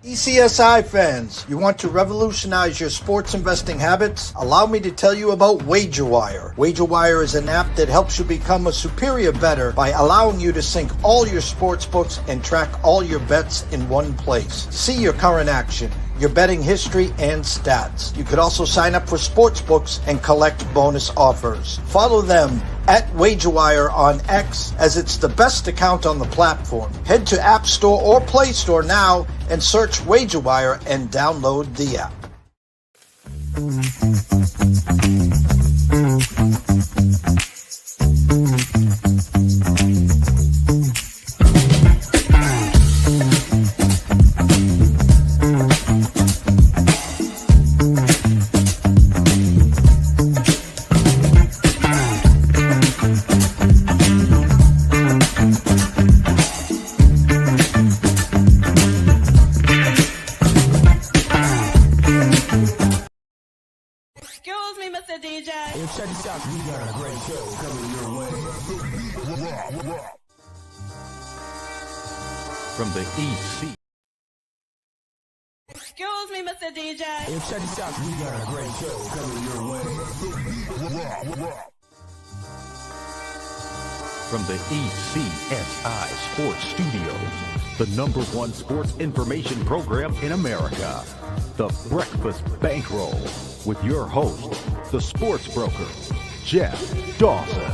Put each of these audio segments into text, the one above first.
ECSI fans, you want to revolutionize your sports investing habits? Allow me to tell you about WagerWire. WagerWire is an app that helps you become a superior bettor by allowing you to sync all your sports books and track all your bets in one place. See your current action, your betting history, and stats. You could also sign up for sports books and collect bonus offers. Follow them at WagerWire on X, as it's the best account on the platform. Head to App Store or Play Store now and search WagerWire and download the app. Check this out, we got a great show coming your way. From the EC. Excuse me, Mr. DJ. Hey, check this out, we got a great show coming your way. From the ECSI Sports Studios, the #1 sports information program in America, The Breakfast Bankroll, with your host, the sports broker, Jeff Dawson.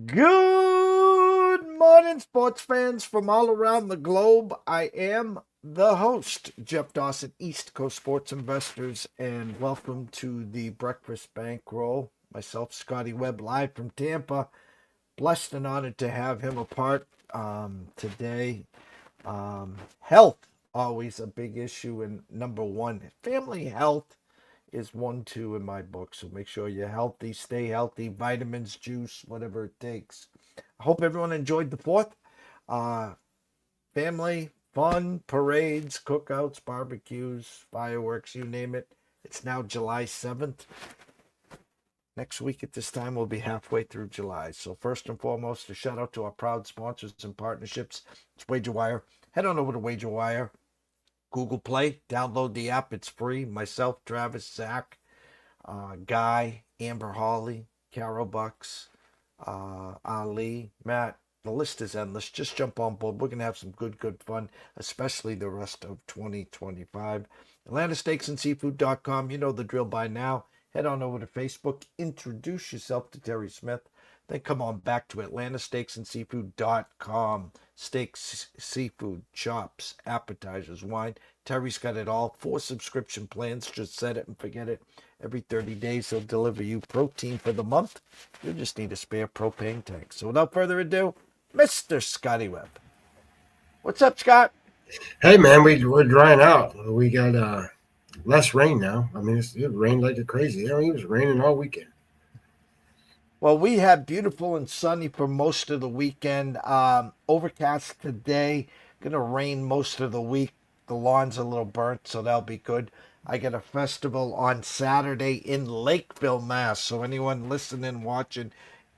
Good morning, sports fans from all around the globe. I am the host, Jeff Dawson, East Coast Sports Investors, and welcome to the Breakfast Bankroll. Myself, Scottie Webb, live from Tampa. Blessed and honored to have him a part today. Health, always a big issue, and #1, family health is 1-2 in my book. So make sure you're healthy, stay healthy, vitamins, juice, whatever it takes. I hope everyone enjoyed the 4th. Family, fun, parades, cookouts, barbecues, fireworks, you name it. It's now July 7th. Next week at this time, we'll be halfway through July. So first and foremost, a shout out to our proud sponsors and partnerships. It's WagerWire. Head on over to WagerWire. Google Play, download the app. It's free. Myself, Travis, Zach, Guy, Amber Hawley, Carol Bucks, Ali, Matt. The list is endless. Just jump on board. We're going to have some good fun, especially the rest of 2025. AtlantaSteaksandSeafood.com. You know the drill by now. Head on over to Facebook. Introduce yourself to Terry Smith. Then come on back to AtlantaSteaksandSeafood.com. Steaks, seafood, chops, appetizers, wine. Terry's got it all. 4 subscription plans. Just set it and forget it. Every 30 days, he'll deliver you protein for the month. You just need a spare propane tank. So without further ado, Mr. Scottie Webb. What's up, Scott? Hey, man, we're drying out. We got less rain now. I mean, it rained like crazy. It was raining all weekend. Well, we had beautiful and sunny for most of the weekend. Overcast today. Going to rain most of the week. The lawn's a little burnt, so that'll be good. I got a festival on Saturday in Lakeville, Mass. So anyone listening, watching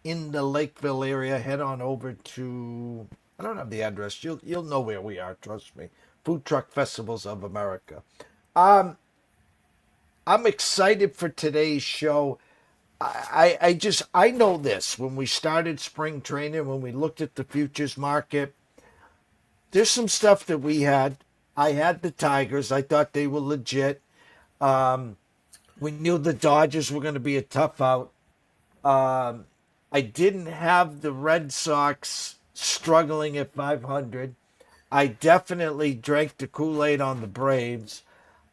in the Lakeville area, head on over to, I don't have the address. You'll know where we are, trust me. Food Truck Festivals of America. I'm excited for today's show. I know this. When we started spring training, when we looked at the futures market, there's some stuff that we had. I had the Tigers. I thought they were legit. We knew the Dodgers were going to be a tough out. I didn't have the Red Sox struggling at 500. I definitely drank the Kool-Aid on the Braves.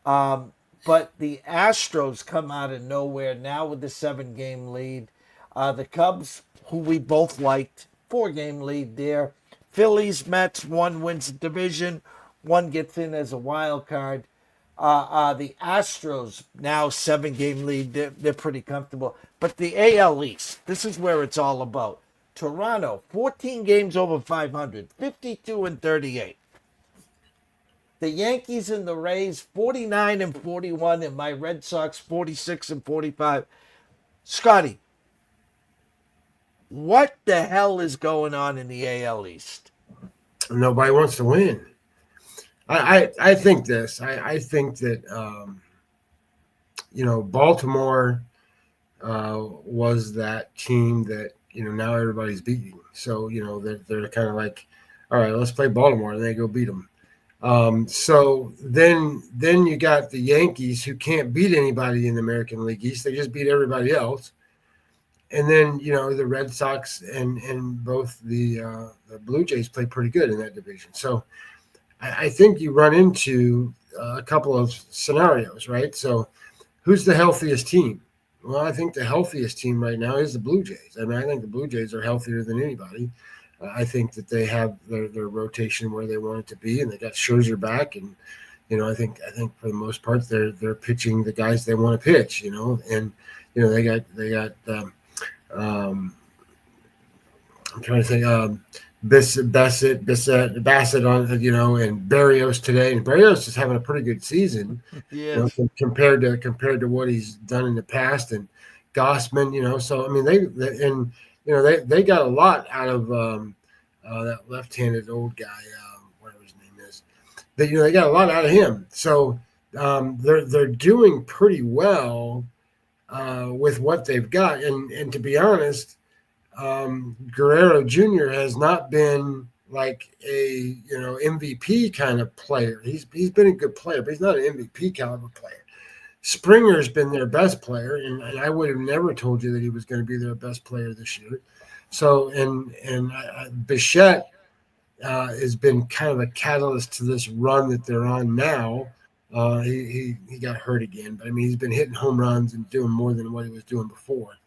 But the Astros come out of nowhere now with the 7-game lead. The Cubs, who we both liked, 4-game lead there. Phillies, Mets, one wins the division, one gets in as a wild card. The Astros, now 7-game lead, they're pretty comfortable. But the AL East, this is where it's all about. Toronto, 14 games over 500, 52-38. the Yankees and the Rays 49 and 41, and my Red Sox 46 and 45. Scotty, what the hell is going on in the AL East? Nobody wants to win. I think this. I think that Baltimore was that team that now everybody's beating. So they're kind of like, all right, let's play Baltimore, and they go beat them. So then you got the Yankees, who can't beat anybody in the American League East. They just beat everybody else. And then the Red Sox and both the Blue Jays play pretty good in that division. So I think you run into a couple of scenarios, right? So who's the healthiest team? Well, I think the healthiest team right now is the Blue Jays. I mean, I think the Blue Jays are healthier than anybody. I think that they have their rotation where they want it to be, and they got Scherzer back, and I think for the most part they're pitching the guys they want to pitch, and they got I'm trying to think Bassett on and Barrios today, and Barrios is having a pretty good season, compared to what he's done in the past, and Gossman, so I mean they got a lot out of that left-handed old guy, whatever his name is. They got a lot out of him. So they're doing pretty well with what they've got. And to be honest, Guerrero Jr. has not been like a MVP kind of player. He's been a good player, but he's not an MVP caliber player. Springer's been their best player, and I would have never told you that he was going to be their best player this year. So, and Bichette has been kind of a catalyst to this run that they're on now. He got hurt again, but I mean he's been hitting home runs and doing more than what he was doing before.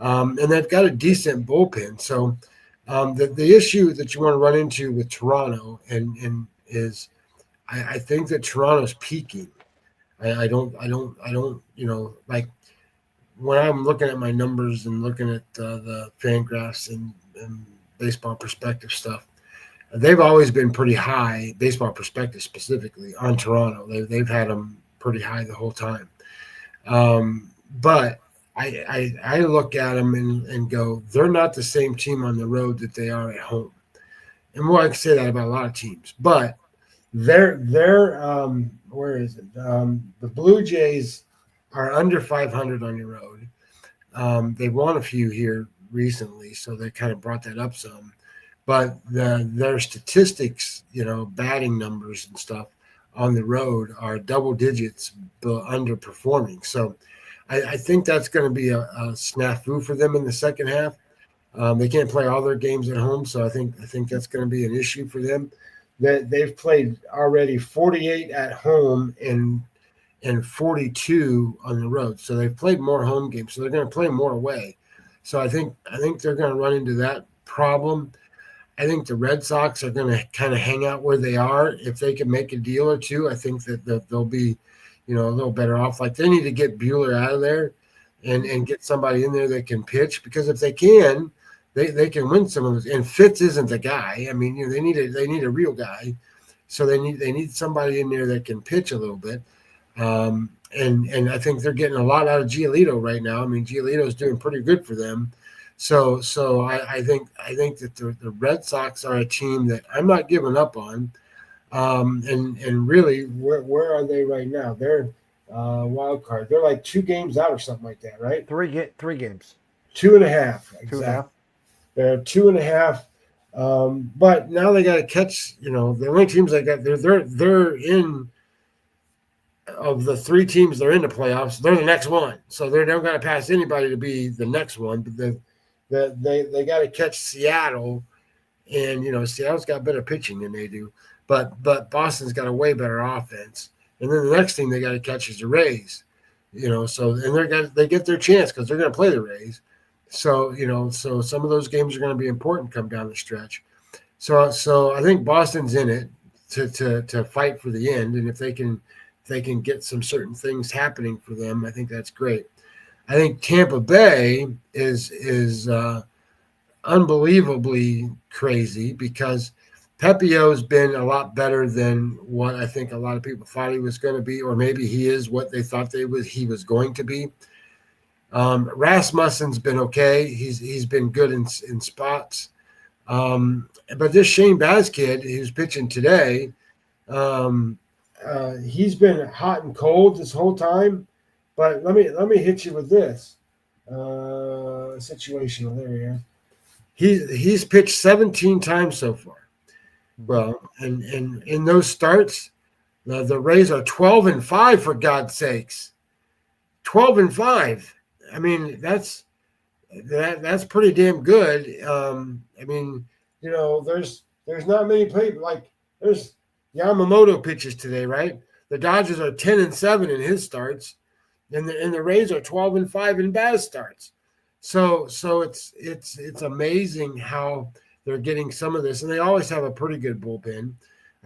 And they've got a decent bullpen. So the issue that you want to run into with Toronto and is I think that Toronto's peaking. I don't, like when I'm looking at my numbers and looking at the fan graphs and baseball perspective stuff, they've always been pretty high, baseball perspective specifically, on Toronto. They've had them pretty high the whole time. But I look at them and go, they're not the same team on the road that they are at home. And I can say that about a lot of teams, but they're where is it? The Blue Jays are under 500 on the road. They won a few here recently, so they kind of brought that up some. But their statistics, batting numbers and stuff on the road are double digits underperforming. So I think that's going to be a snafu for them in the second half. They can't play all their games at home, so I think that's going to be an issue for them. They've played already 48 at home and 42 on the road. So they've played more home games. So they're going to play more away. So I think they're going to run into that problem. I think the Red Sox are going to kind of hang out where they are. If they can make a deal or two, I think that they'll be, a little better off. Like they need to get Buehler out of there and get somebody in there that can pitch, because if they can, they can win some of those. And Fitz isn't the guy. I mean, they need a real guy. So they need somebody in there that can pitch a little bit. And I think they're getting a lot out of Giolito right now. I mean, Giolito's doing pretty good for them. So I think that the Red Sox are a team that I'm not giving up on. And really, where are they right now? They're wild card. They're like 2 games out or something like that, right? 3 games. 2.5. Exactly. 2.5. They're 2.5. But now they got to catch. The only teams they got, they're in. Of the 3 teams they're in the playoffs, they're the next one. So they don't got to pass anybody to be the next one. But they got to catch Seattle, and Seattle's got better pitching than they do. But Boston's got a way better offense. And then the next thing they got to catch is the Rays. So and they get their chance because they're going to play the Rays. So so some of those games are going to be important come down the stretch. So I think Boston's in it to fight for the end, and if they can get some certain things happening for them, I think that's great. I think Tampa Bay is unbelievably crazy because Pepio's been a lot better than what I think a lot of people thought he was going to be, or maybe he is what they thought he was going to be. Rasmussen's been okay. He's been good in spots. But this Shane Baz kid who's pitching today, he's been hot and cold this whole time. But let me hit you with this situational. There we are. He's pitched 17 times so far. Well, and in those starts, the Rays are 12-5 for God's sakes. 12-5. I mean, that's pretty damn good. I mean, there's not many people like there's Yamamoto pitches today, right? The Dodgers are 10-7 in his starts, and the Rays are 12-5 in Baz starts. So it's amazing how they're getting some of this, and they always have a pretty good bullpen.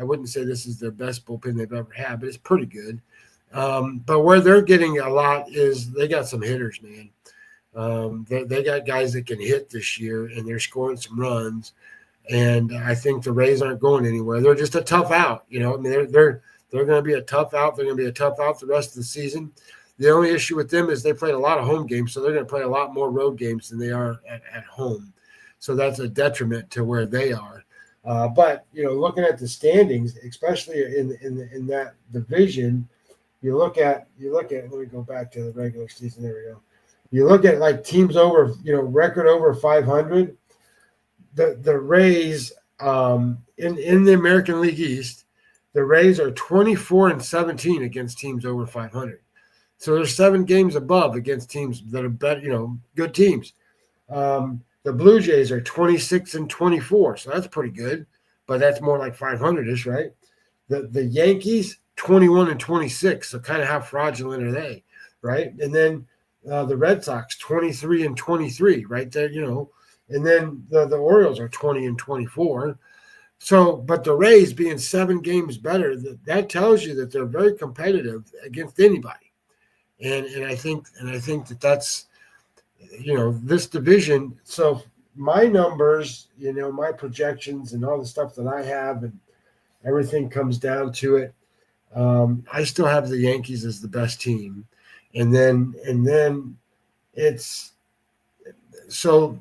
I wouldn't say this is their best bullpen they've ever had, but it's pretty good. But where they're getting a lot is they got some hitters, man. They got guys that can hit this year, and they're scoring some runs. And I think the Rays aren't going anywhere. They're just a tough out. I mean, they're going to be a tough out. They're going to be a tough out the rest of the season. The only issue with them is they played a lot of home games, so they're going to play a lot more road games than they are at home. So that's a detriment to where they are. But looking at the standings, especially in that division, you look at. Let me go back to the regular season. There we go. You look at like teams over, record over 500. The Rays in the American League East, the Rays are 24-17 against teams over 500. So they're 7 games above against teams that are better, good teams. The Blue Jays are 26-24, so that's pretty good, but that's more like 500-ish, right? The Yankees 21-26, so kind of how fraudulent are they, right? And then the Red Sox 23-23, right there, and then the Orioles are 20-24. So, but the Rays being 7 games better, that tells you that they're very competitive against anybody. And I think that's this division. So my numbers, my projections and all the stuff that I have and everything comes down to it. I still have the Yankees as the best team. And then it's so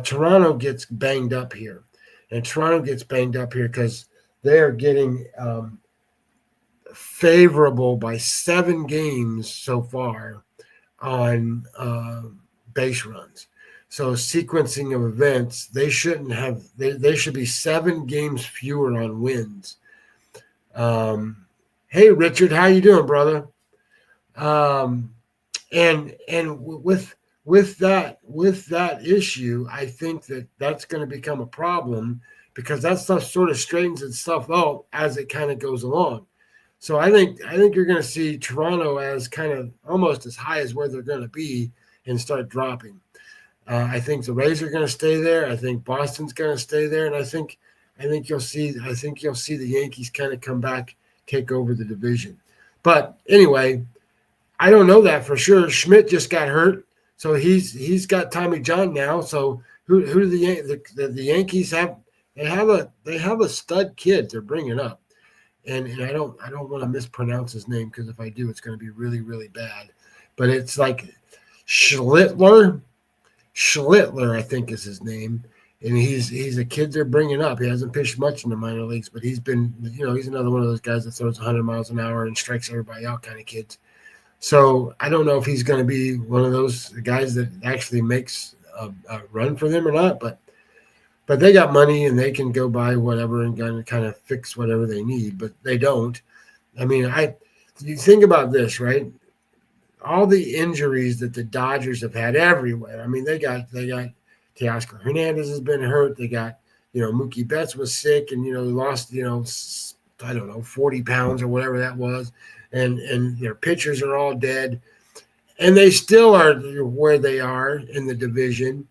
Toronto gets banged up here. And Toronto gets banged up here because they are getting favorable by 7 games so far on base runs. So sequencing of events, they shouldn't have. They should be 7 games fewer on wins. Hey Richard, how you doing, brother? And with that issue, I think that's going to become a problem because that stuff sort of straightens itself out as it kind of goes along. So I think you're going to see Toronto as kind of almost as high as where they're going to be and start dropping. I think the Rays are going to stay there. I think Boston's going to stay there, and I think you'll see the Yankees kind of come back, take over the division. But anyway, I don't know that for sure. Schmidt just got hurt, so he's got Tommy John now. So who do the Yankees have? They have a stud kid they're bringing up. And I don't want to mispronounce his name because if I do, it's going to be really, really bad. But it's like Schlittler, I think is his name. And he's a kid they're bringing up. He hasn't pitched much in the minor leagues, but he's been, he's another one of those guys that throws 100 miles an hour and strikes everybody out kind of kids. So I don't know if he's going to be one of those guys that actually makes a run for them or not, but they got money and they can go buy whatever and kind of fix whatever they need, but they don't. I mean, you think about this, right? All the injuries that the Dodgers have had everywhere. I mean, they got Teoscar Hernandez has been hurt. They got, Mookie Betts was sick and, he lost, 40 pounds or whatever that was. And their pitchers are all dead. And they still are where they are in the division.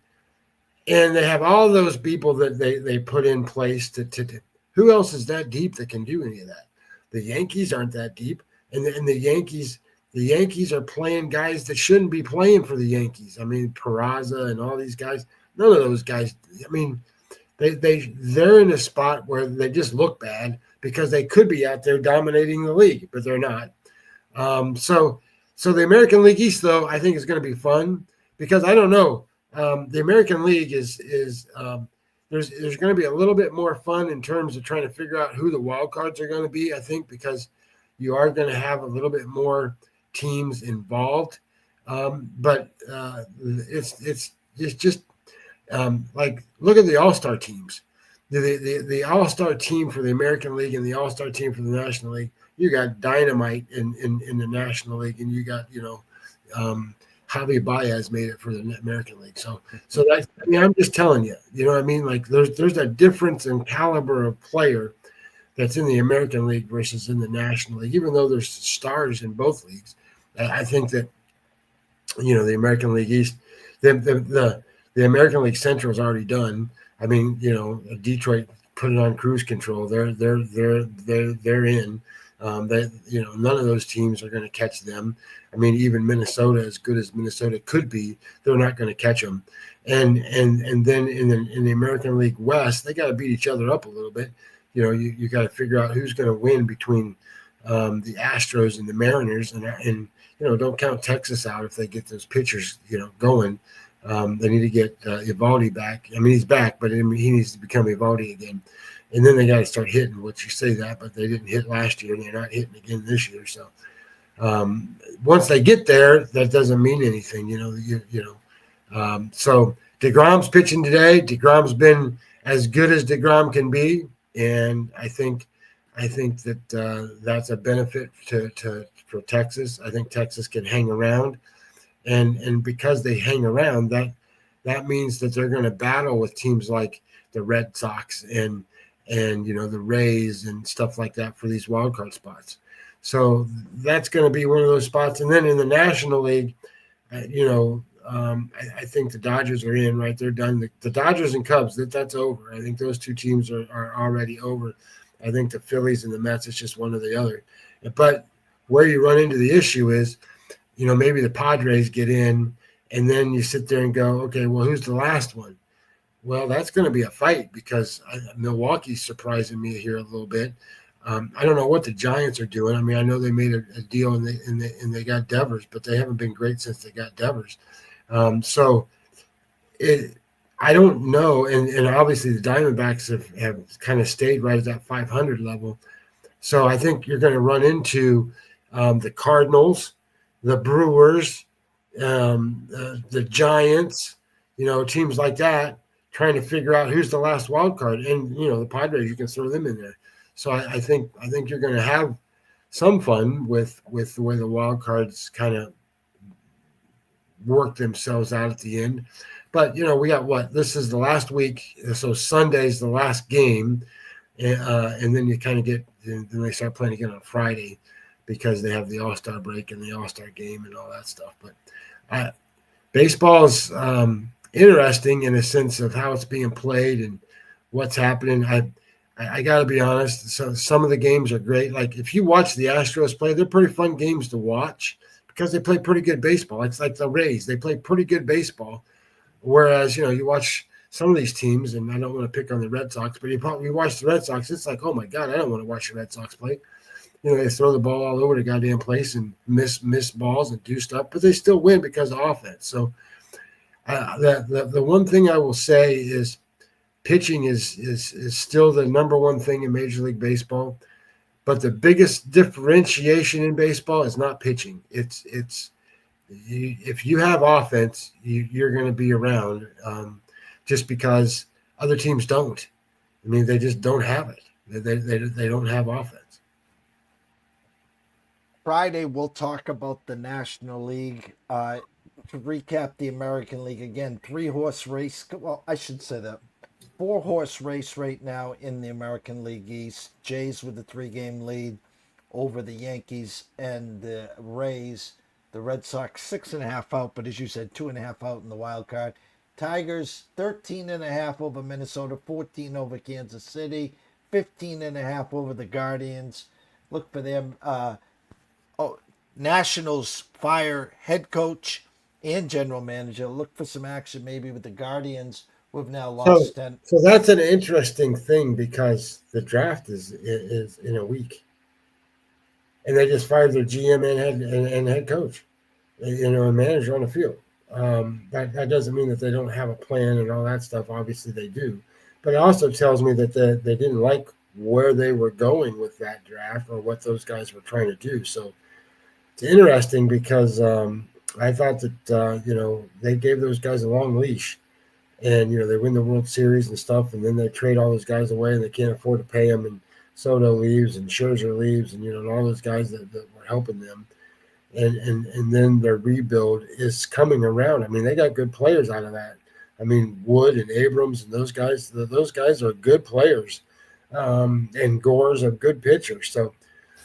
And they have all those people that they put in place to who else is that deep that can do any of that? The Yankees aren't that deep, and the Yankees are playing guys that shouldn't be playing for the Yankees. I mean, Peraza and all these guys. None of those guys. I mean, they're in a spot where they just look bad because they could be out there dominating the league, but they're not. So the American League East, though, I think is going to be fun because I don't know. The American League is there's going to be a little bit more fun in terms of trying to figure out who the wild cards are going to be. I think because you are going to have a little bit more teams involved, but it's just like look at the All-Star teams. The All-Star team for the American League and the All-Star team for the National League. You got dynamite in the National League, and you got Javi Baez made it for the American League. So that I'm just telling you, you know what I mean? Like there's a difference in caliber of player that's in the American League versus in the National League. Even though there's stars in both leagues, I think that the American League East, the American League Central is already done. I mean, Detroit put it on cruise control. They're in. None of those teams are going to catch them. I mean, even Minnesota, as good as Minnesota could be, they're not going to catch them. And then in the American League West, they got to beat each other up a little bit. You got to figure out who's going to win between the Astros and the Mariners, and don't count Texas out if they get those pitchers going. They need to get Evaldi back. I mean, he's back, but he needs to become Evaldi again. And then they got to start hitting, which you say that, but they didn't hit last year, and they're not hitting again this year. So once they get there, that doesn't mean anything, So DeGrom's pitching today. DeGrom's been as good as DeGrom can be, and I think that that's a benefit for Texas. I think Texas can hang around, and because they hang around, that means that they're going to battle with teams like the Red Sox and the Rays and stuff like that for these wild card spots. So that's going to be one of those spots. And then in the National League, I think the Dodgers are in, right? They're done. The Dodgers and Cubs, that's over. I think those two teams are already over. I think the Phillies and the Mets, it's just one or the other. But where you run into the issue is, maybe the Padres get in, and then you sit there and go, okay, well, who's the last one? Well, that's going to be a fight because Milwaukee's surprising me here a little bit. I don't know what the Giants are doing. I mean, I know they made a deal and they got Devers, but they haven't been great since they got Devers. I don't know. And obviously the Diamondbacks have kind of stayed right at that 500 level. So I think you're going to run into the Cardinals, the Brewers, the Giants, teams like that, trying to figure out who's the last wild card. And, the Padres, you can throw them in there. So I think you're going to have some fun with the way the wild cards kind of work themselves out at the end. But, we got what? This is the last week. So Sunday's the last game. And then you kind of then they start playing again on Friday because they have the All-Star break and the All-Star game and all that stuff. But baseball is interesting in a sense of how it's being played and what's happening. I got to be honest. So some of the games are great. Like if you watch the Astros play, they're pretty fun games to watch because they play pretty good baseball. It's like the Rays. They play pretty good baseball. Whereas, you watch some of these teams, and I don't want to pick on the Red Sox, but you watch the Red Sox, it's like, oh, my God, I don't want to watch the Red Sox play. They throw the ball all over the goddamn place and miss balls and do stuff, but they still win because of offense. So the one thing I will say is pitching is still the number one thing in Major League Baseball, but the biggest differentiation in baseball is not pitching. It's if you have offense, you're going to be around just because other teams don't. I mean, they just don't have it. They don't have offense. Friday, we'll talk about the National League. To recap the American League again, 3-horse race. Well, I should say that 4-horse race right now in the American League East. Jays with a 3-game lead over the Yankees and the Rays. The Red Sox 6.5 out, but as you said, 2.5 out in the wild card. Tigers 13.5 over Minnesota, 14 over Kansas City, 15.5 over the Guardians. Look for them. Nationals fire head coach and general manager. Look for some action maybe with the Guardians We've now So lost 10. so that's an interesting thing because the draft is in a week, and they just fired their GM and head coach, and manager on the field. That doesn't mean that they don't have a plan and all that stuff. Obviously, they do, but it also tells me that they didn't like where they were going with that draft or what those guys were trying to do. So it's interesting because I thought that they gave those guys a long leash, and they win the World Series and stuff, and then they trade all those guys away, and they can't afford to pay them, and Soto leaves, and Scherzer leaves, and all those guys that were helping them, and then their rebuild is coming around. I mean, they got good players out of that. I mean, Wood and Abrams and those guys are good players, and Gore's a good pitcher. So,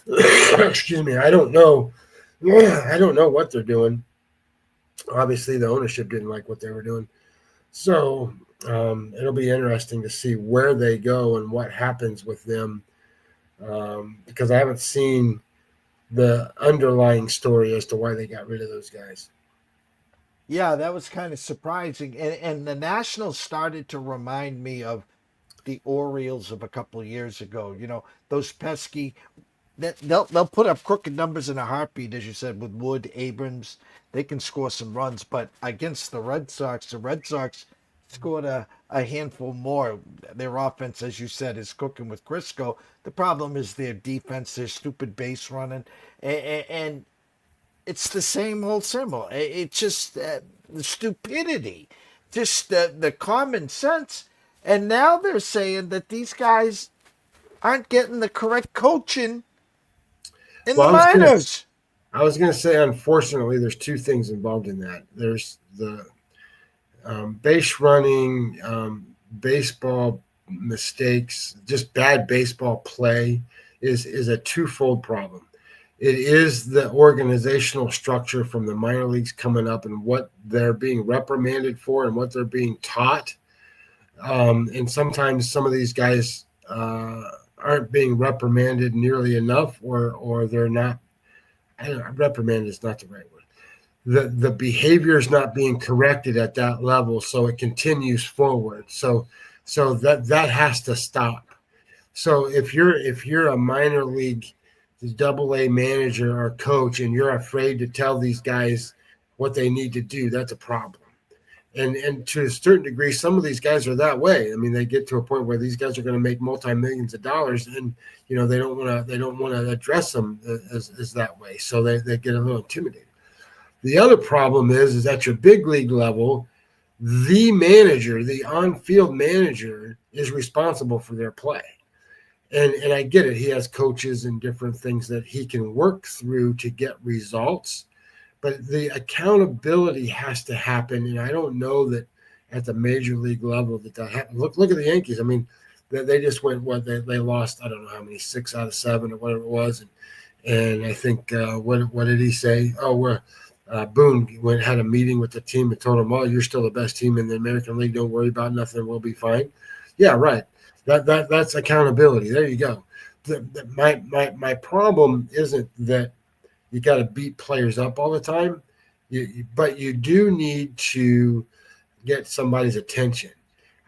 excuse me, I don't know what they're doing. Obviously, the ownership didn't like what they were doing. So it'll be interesting to see where they go and what happens with them, because I haven't seen the underlying story as to why they got rid of those guys. Yeah, that was kind of surprising. And the Nationals started to remind me of the Orioles of a couple of years ago. Those pesky. They'll put up crooked numbers in a heartbeat, as you said, with Wood, Abrams. They can score some runs, but against the Red Sox scored a handful more. Their offense, as you said, is cooking with Crisco. The problem is their defense, their stupid base running, and it's the same old symbol. It's just the stupidity, just the common sense. And now they're saying that these guys aren't getting the correct coaching in the minors. I was going to say, unfortunately, there's two things involved in that. There's the base running, baseball mistakes, just bad baseball play is a twofold problem. It is the organizational structure from the minor leagues coming up and what they're being reprimanded for and what they're being taught. And sometimes some of these guys aren't being reprimanded nearly enough, or they're not. Reprimanded is not the right word. The behavior is not being corrected at that level, so it continues forward. So that has to stop. So if you're a minor league AA manager or coach and you're afraid to tell these guys what they need to do, that's a problem. And to a certain degree, some of these guys are that way. I mean, they get to a point where these guys are going to make multi-millions of dollars, and they don't want to address them as that way. So they get a little intimidated. The other problem is at your big league level, the manager, the on-field manager, is responsible for their play. And I get it. He has coaches and different things that he can work through to get results. But the accountability has to happen, and I don't know that at the major league level that happens. Look at the Yankees. I mean, they just went they lost, I don't know how many, 6 out of 7 or whatever it was, and I think what did he say? Oh, Boone had a meeting with the team and told them, "Oh, you're still the best team in the American League. Don't worry about nothing. We'll be fine." Yeah, right. That's accountability. There you go. My problem isn't that you got to beat players up all the time, but you do need to get somebody's attention.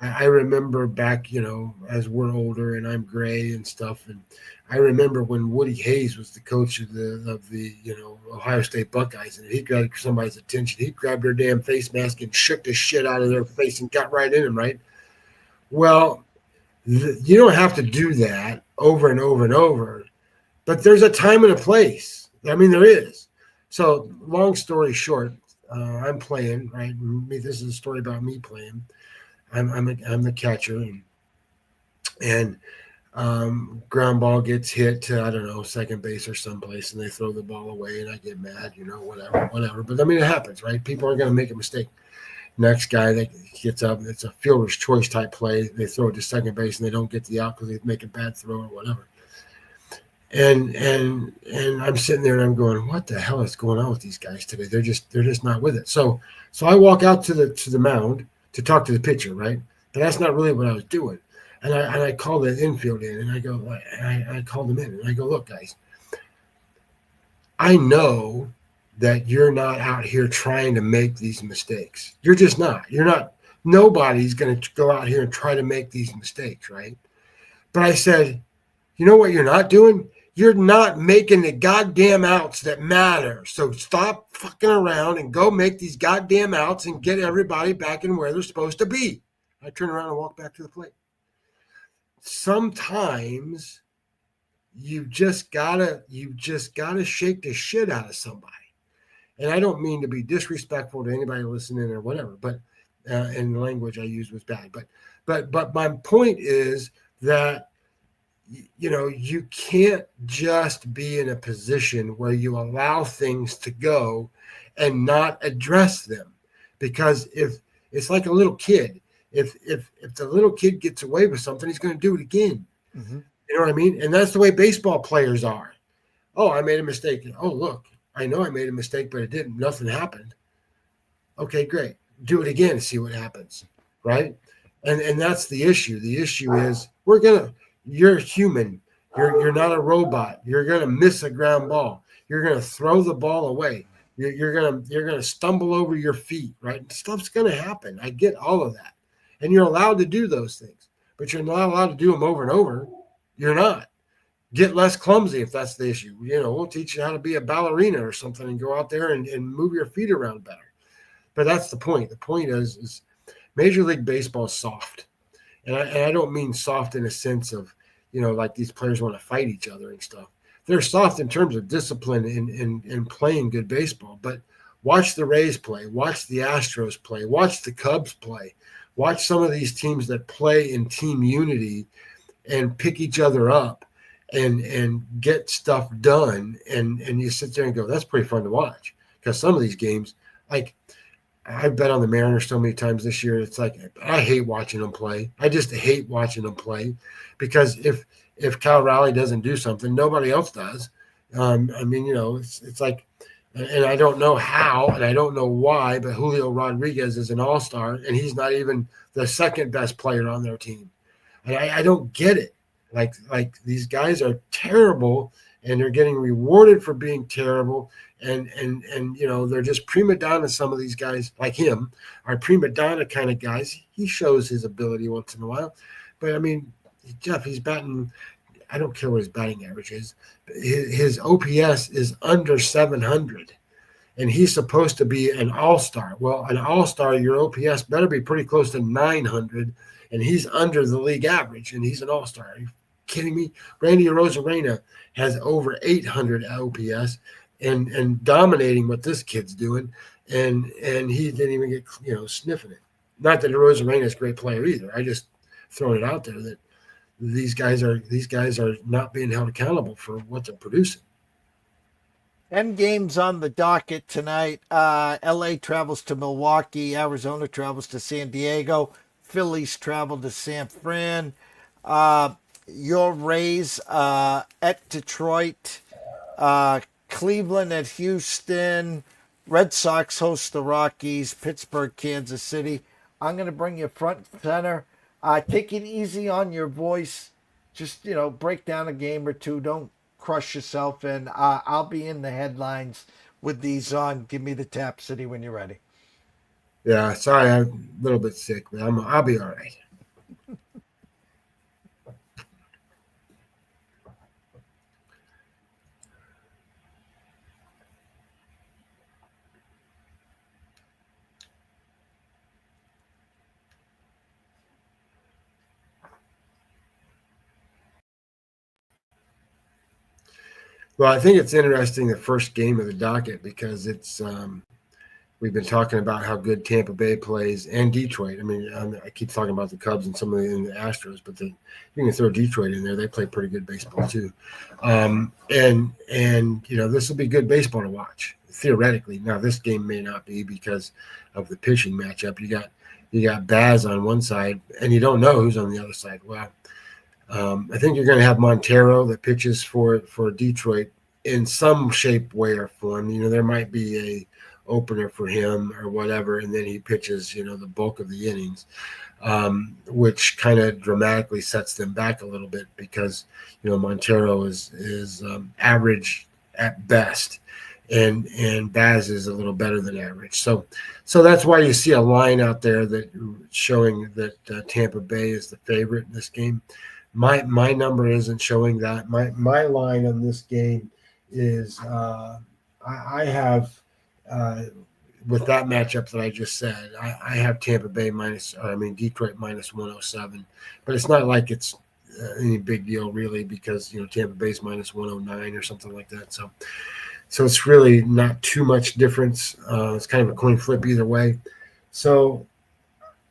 I remember back, as we're older and I'm gray and stuff, and I remember when Woody Hayes was the coach of the Ohio State Buckeyes, and he got somebody's attention. He grabbed their damn face mask and shook the shit out of their face and got right in them, right? Well, you don't have to do that over and over and over, but there's a time and a place. I mean, there is. So, long story short, I'm playing, right? This is a story about me playing. I'm the catcher, and ground ball gets hit to, I don't know, second base or someplace, and they throw the ball away, and I get mad, whatever. But I mean, it happens, right? People are going to make a mistake. Next guy that gets up, it's a fielder's choice type play. They throw it to second base, and they don't get the out because they make a bad throw or whatever. And I'm sitting there and I'm going, what the hell is going on with these guys today? They're just not with it. So I walk out to the mound to talk to the pitcher, right? But that's not really what I was doing. And I call the infield in, and I go, I called them in, and I go, look, guys, I know that you're not out here trying to make these mistakes. You're just not. You're not Nobody's going to go out here and try to make these mistakes, right? But I said, you know what you're not doing? You're not making the goddamn outs that matter. So stop fucking around and go make these goddamn outs and get everybody back in where they're supposed to be. I turn around and walk back to the plate. Sometimes you just gotta shake the shit out of somebody. And I don't mean to be disrespectful to anybody listening or whatever, but and the language I used was bad. But my point is that you can't just be in a position where you allow things to go and not address them, because if it's like a little kid, if the little kid gets away with something, he's going to do it again. Mm-hmm. You know what I mean? And that's the way baseball players are. Oh, I made a mistake. Oh, look, I know I made a mistake, but it didn't. Nothing happened. Okay, great. Do it again and see what happens, right? And that's the issue. The issue is you're human. You're not a robot. You're gonna miss a ground ball. You're gonna throw the ball away. You're gonna stumble over your feet, right? Stuff's gonna happen. I get all of that, and you're allowed to do those things, but you're not allowed to do them over and over. You're not. Get less clumsy if that's the issue. We'll teach you how to be a ballerina or something and go out there and move your feet around better. But that's the point. The point is Major League Baseball is soft. And I don't mean soft in a sense of, like these players want to fight each other and stuff. They're soft in terms of discipline in playing good baseball. But watch the Rays play. Watch the Astros play. Watch the Cubs play. Watch some of these teams that play in team unity and pick each other up and get stuff done. And you sit there and go, that's pretty fun to watch. Because some of these games, like I've bet on the Mariners so many times this year. It's like, I hate watching them play. I just hate watching them play, because if Cal Raleigh doesn't do something, nobody else does. It's like, and I don't know how, and I don't know why, but Julio Rodriguez is an all-star, and he's not even the second best player on their team. And I don't get it. Like these guys are terrible, and they're getting rewarded for being terrible. And they're just prima donna. Some of these guys, like him, are prima donna kind of guys. He shows his ability once in a while. But, I mean, Jeff, he's batting – I don't care what his batting average is. His OPS is under 700, and he's supposed to be an all-star. Well, an all-star, your OPS better be pretty close to 900, and he's under the league average, and he's an all-star. Are you kidding me? Randy Arozarena has over 800 OPS. And dominating what this kid's doing, and he didn't even get sniffing it. Not that Arozarena is a great player either. I just throwing it out there that these guys are not being held accountable for what they're producing. 10 games on the docket tonight. LA travels to Milwaukee. Arizona travels to San Diego. Phillies travel to San Fran. Your Rays at Detroit. Cleveland at Houston. Red Sox host the Rockies. Pittsburgh, Kansas City. I'm going to bring you front and center. Take it easy on your voice. Just, break down a game or two. Don't crush yourself. And I'll be in the headlines with these on. Give me the Tap City when you're ready. Yeah, sorry, I'm a little bit sick, but I'll be all right. Well, I think it's interesting, the first game of the docket, because it's we've been talking about how good Tampa Bay plays and Detroit. I mean, I keep talking about the Cubs and some of the Astros, but you can throw Detroit in there. They play pretty good baseball too. And this will be good baseball to watch theoretically. Now, this game may not be because of the pitching matchup. You got Baz on one side, and you don't know who's on the other side. Well, I think you're going to have Montero that pitches for Detroit in some shape, way, or form. There might be a opener for him or whatever, and then he pitches, the bulk of the innings, which kind of dramatically sets them back a little bit, because Montero is average at best, and Baz is a little better than average. So that's why you see a line out there that showing that Tampa Bay is the favorite in this game. My number isn't showing that. My line on this game is I have with that matchup that I just said, I have Tampa Bay Detroit minus 107, but it's not like it's any big deal really, because Tampa Bay's minus 109 or something like that. So it's really not too much difference. It's kind of a coin flip either way. So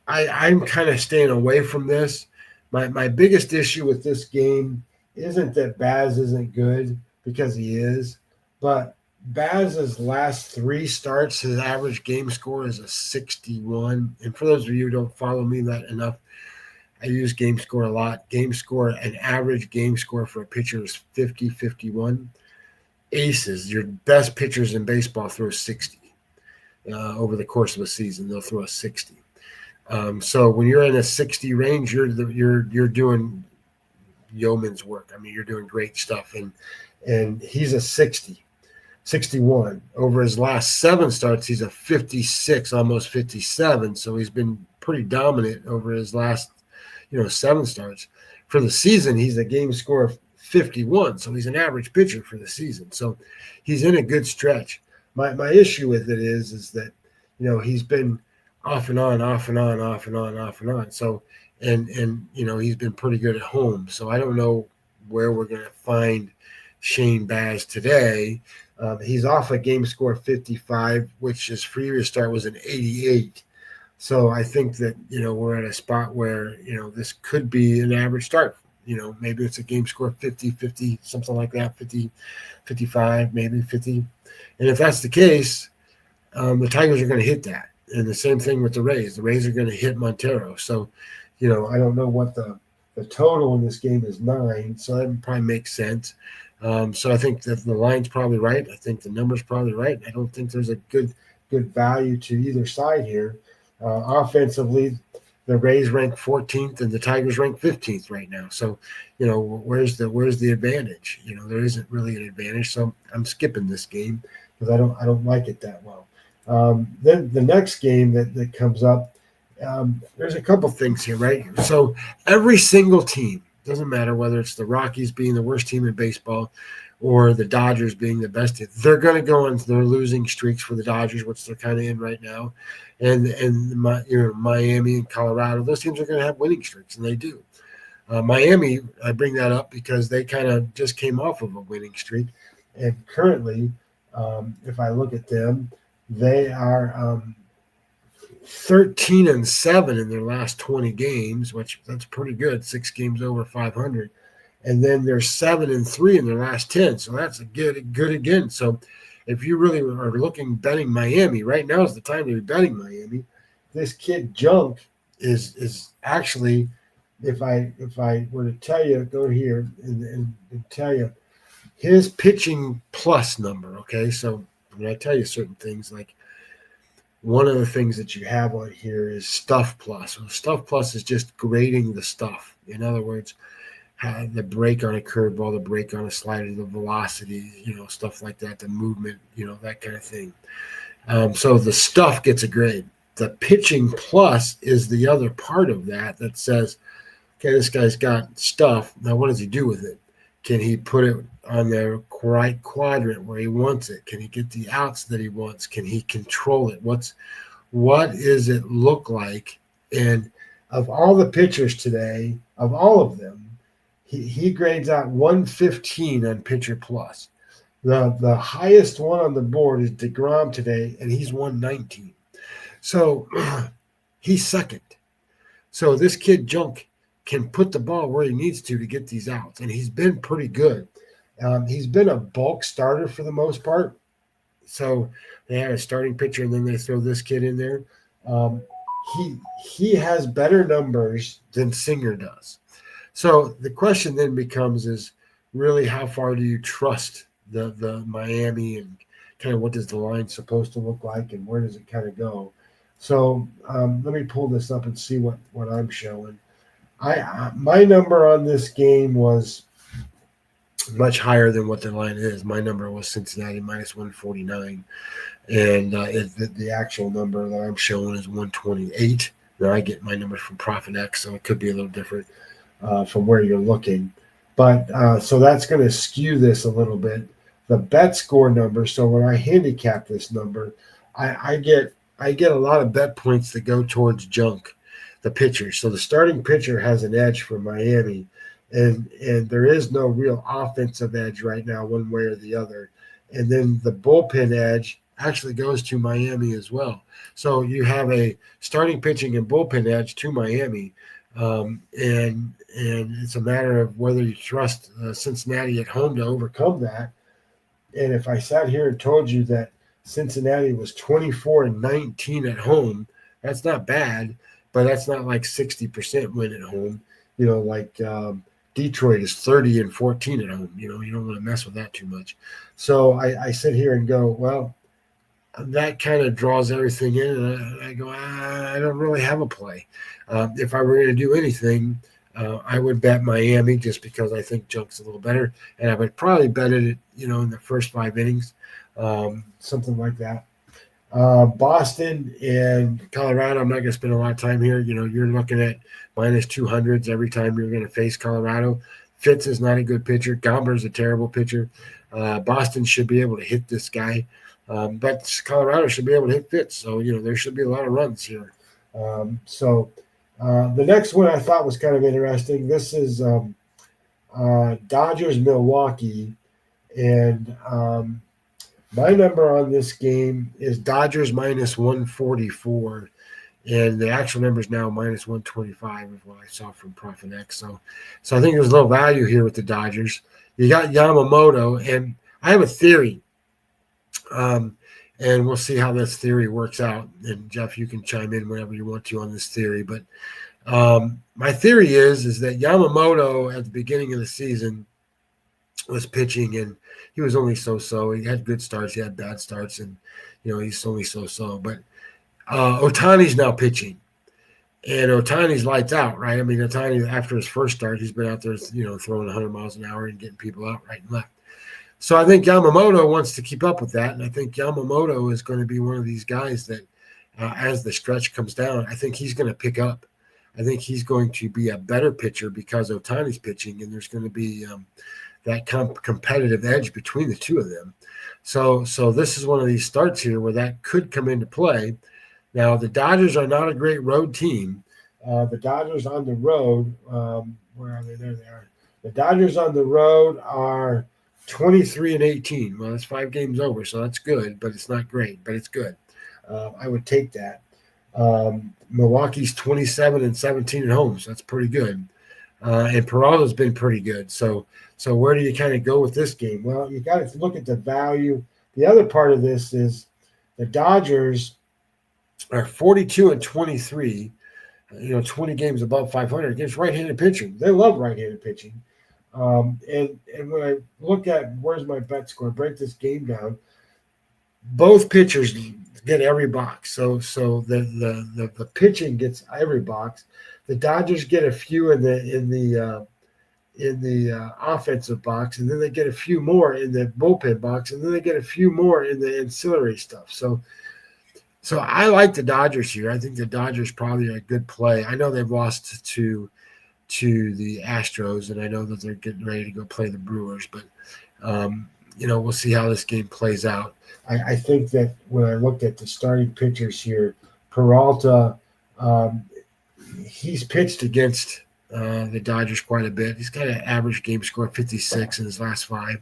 I'm kind of staying away from this. My biggest issue with this game isn't that Baz isn't good, because he is, but Baz's last 3 starts, his average game score is a 61. And for those of you who don't follow me that enough, I use game score a lot. An average game score for a pitcher is 50, 51. Aces, your best pitchers in baseball, throw 60 over the course of a season. They'll throw a 60. So when you're in a 60 range, you're doing yeoman's work. I mean, you're doing great stuff. And he's a 61 over his last 7 starts. He's a 56, almost 57. So he's been pretty dominant over his last 7 starts. For the season, he's a game score of 51. So he's an average pitcher for the season. So he's in a good stretch. My issue with it is that he's been off and on. So and he's been pretty good at home. So I don't know where we're going to find Shane Baz today. He's off a game score 55, which his previous start was an 88. So I think that we're at a spot where this could be an average start. Maybe it's a game score 50, something like that, 50, 55, maybe 50. And if that's the case, the Tigers are going to hit that. And the same thing with the Rays. The Rays are going to hit Montero. So, I don't know what the total in this game is 9. So that probably makes sense. So I think that the line's probably right. I think the number's probably right. I don't think there's a good value to either side here. Offensively, the Rays rank 14th and the Tigers rank 15th right now. So, where's the advantage? There isn't really an advantage. So I'm skipping this game because I don't like it that well. Then the next game that comes up, there's a couple things here, right? So every single team, doesn't matter whether it's the Rockies being the worst team in baseball or the Dodgers being the best team, they're going to go on their losing streaks for the Dodgers, which they're kind of in right now. And Miami and Colorado, those teams are going to have winning streaks, and they do. Miami, I bring that up because they kind of just came off of a winning streak. And currently, if I look at them, they are 13-7 in their last 20 games, which that's pretty good. 6 games over 500, and then they're 7-3 in their last 10. So that's a good again. So if you really are betting Miami, right now is the time to be betting Miami. This kid Junk is actually, if I were to tell you, go here and tell you his pitching plus number. Okay, so when I tell you certain things, like one of the things that you have on here is stuff plus. Well, stuff plus is just grading the stuff. In other words, the break on a curveball, the break on a slider, the velocity, stuff like that, the movement, that kind of thing. So the stuff gets a grade. The pitching plus is the other part of that says, okay, this guy's got stuff. Now, what does he do with it? Can he put it on the right quadrant where he wants it? Can he get the outs that he wants? Can he control it? What does it look like? And of all the pitchers today, of all of them, he grades out 115 on pitcher plus. The highest one on the board is DeGrom today, and he's 119. So he's second. So this kid Junk can put the ball where he needs to get these outs, and he's been pretty good. He's been a bulk starter for the most part. So they have a starting pitcher, and then they throw this kid in there. He has better numbers than Singer does. So the question then becomes is really how far do you trust the Miami, and kind of what does the line supposed to look like, and where does it kind of go? So let me pull this up and see what I'm showing. My number on this game was much higher than what the line is. My number was Cincinnati minus 149, and the actual number that I'm showing is 128. Now I get my numbers from Profit X, so it could be a little different from where you're looking. But so that's going to skew this a little bit. The bet score number. So when I handicap this number, I get a lot of bet points that go towards junk, the pitcher. So the starting pitcher has an edge for Miami, and there is no real offensive edge right now, one way or the other. And then the bullpen edge actually goes to Miami as well. So you have a starting pitching and bullpen edge to Miami, and it's a matter of whether you trust Cincinnati at home to overcome that. And if I sat here and told you that Cincinnati was 24-19 at home, that's not bad, but that's not like 60% win at home. Like Detroit is 30-14 at home. You don't want to mess with that too much. So I sit here and go, well, that kind of draws everything in, and I go, I don't really have a play. If I were going to do anything, I would bet Miami just because I think junk's a little better, and I would probably bet it, in the first 5 innings, something like that. Boston and Colorado, I'm not going to spend a lot of time here. You're looking at minus 200s every time you're going to face Colorado. Fitz is not a good pitcher. Gomber's a terrible pitcher. Boston should be able to hit this guy, but Colorado should be able to hit Fitz. So, there should be a lot of runs here. The next one I thought was kind of interesting. This is Dodgers Milwaukee, and my number on this game is Dodgers minus 144, and the actual number is now minus 125 is what I saw from Profit X. So I think there's a little value here with the Dodgers. You got Yamamoto, and I have a theory, and we'll see how this theory works out. And Jeff, you can chime in whenever you want to on this theory, but my theory is that Yamamoto at the beginning of the season was pitching, and he was only so-so. He had good starts, he had bad starts, and he's only so-so. But Ohtani's now pitching, and Ohtani's lights out, right? I mean, Ohtani after his first start, he's been out there, throwing 100 miles an hour and getting people out right and left. So I think Yamamoto wants to keep up with that, and I think Yamamoto is going to be one of these guys that, as the stretch comes down, I think he's going to pick up. I think he's going to be a better pitcher because Ohtani's pitching, and there's going to be that competitive edge between the two of them. So this is one of these starts here where that could come into play. Now, the Dodgers are not a great road team. The Dodgers on the road, where are they? There they are. The Dodgers on the road are 23-18. Well, that's 5 games over, so that's good, but it's not great, but it's good. I would take that. Milwaukee's 27-17 at home, so that's pretty good. And Peralta's been pretty good. So where do you kind of go with this game? Well, you got to look at the value. The other part of this is the Dodgers are 42-23, 20 games above 500 against right-handed pitching. They love right-handed pitching. And when I look at where's my bet score, break this game down, both pitchers get every box. So the pitching gets every box. The Dodgers get a few in the offensive box, and then they get a few more in the bullpen box, and then they get a few more in the ancillary stuff. So I like the Dodgers here. I think the Dodgers probably are a good play. I know they've lost to the Astros, and I know that they're getting ready to go play the Brewers, but we'll see how this game plays out. I think that when I looked at the starting pitchers here, Peralta, he's pitched against the Dodgers quite a bit. He's got an average game score of 56 in his last 5.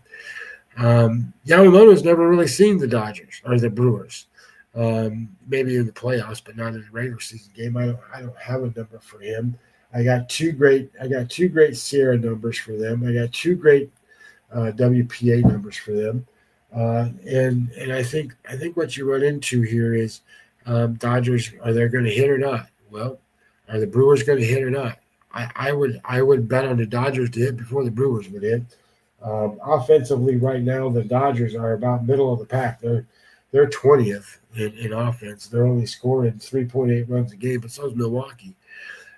Yamamoto's never really seen the Dodgers or the Brewers. Maybe in the playoffs, but not in the regular season game. I don't have a number for him. I got two great Sierra numbers for them. I got 2 great WPA numbers for them. And I think what you run into here is Dodgers, are they going to hit or not? Well, are the Brewers going to hit or not? I would bet on the Dodgers to hit before the Brewers would hit. Offensively, right now, the Dodgers are about middle of the pack. They're 20th in offense. They're only scoring 3.8 runs a game, but so is Milwaukee.